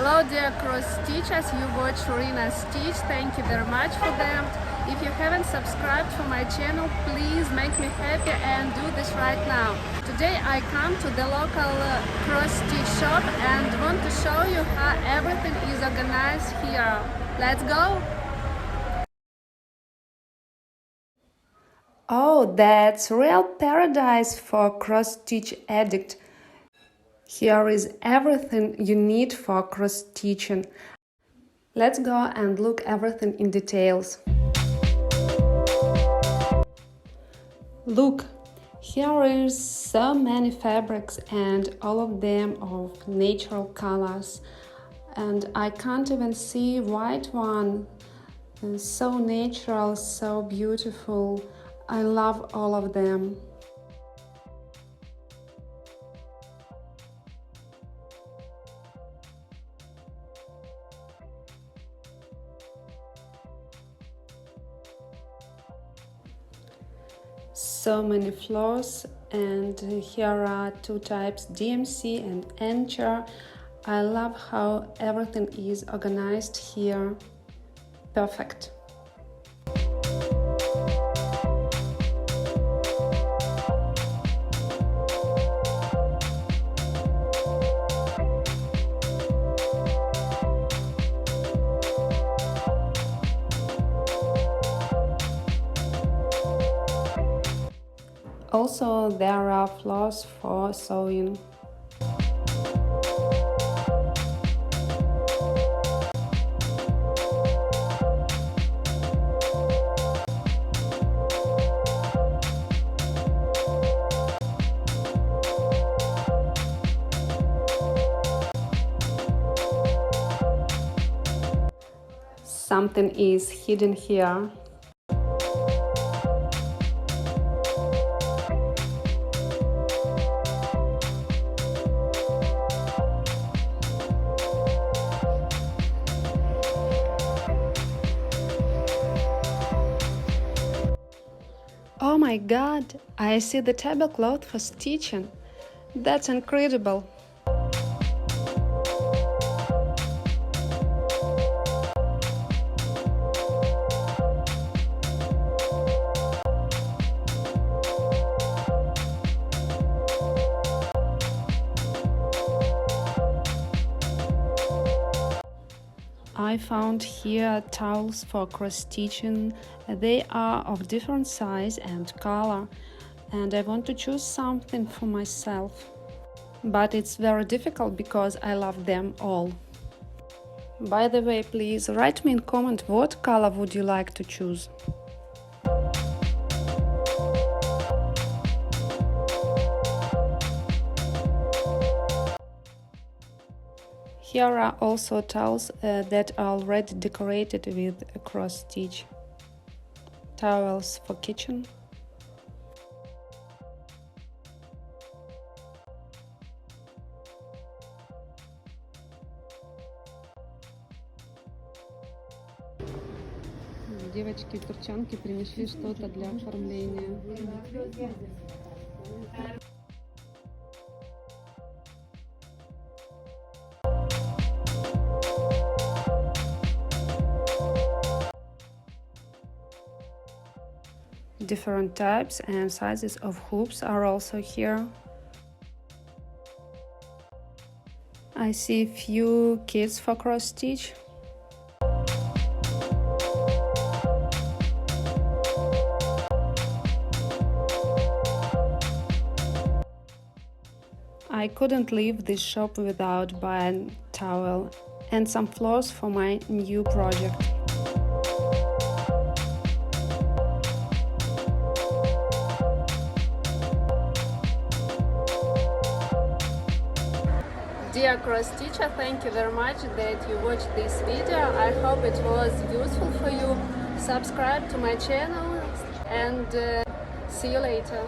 Hello dear cross stitchers, you watch Rina's Stitch, thank you very much for them. If you haven't subscribed to my channel, please make me happy and do this right now. Today I come to the local cross stitch shop and want to show you how everything is organized here. Let's go! Oh, that's real paradise for cross-stitch addict. Here is everything you need for cross-stitching. Let's go and look everything in details. Look, here is so many fabrics and all of them of natural colors. And I can't even see white one. So natural, so beautiful. I love all of them. So many floors, and here are two types, DMC and Anchor. I love how everything is organized here. Perfect. Also, there are floors for sewing. Something is hidden here. Oh my god, I see the tablecloth for stitching. That's incredible. I found here towels for cross-stitching. They are of different size and color, and I want to choose something for myself. But it's very difficult because I love them all. By the way, please write me in comment what color would you like to choose. Here are also towels that are already decorated with a cross stitch. Towels for kitchen. Девочки турчанки принесли что-то для оформления. Different types and sizes of hoops are also here. I see few kits for cross stitch. I couldn't leave this shop without buying towel and some floors for my new project. Dear cross stitcher, thank you very much that you watched this video. I hope it was useful for you. Subscribe to my channel and see you later.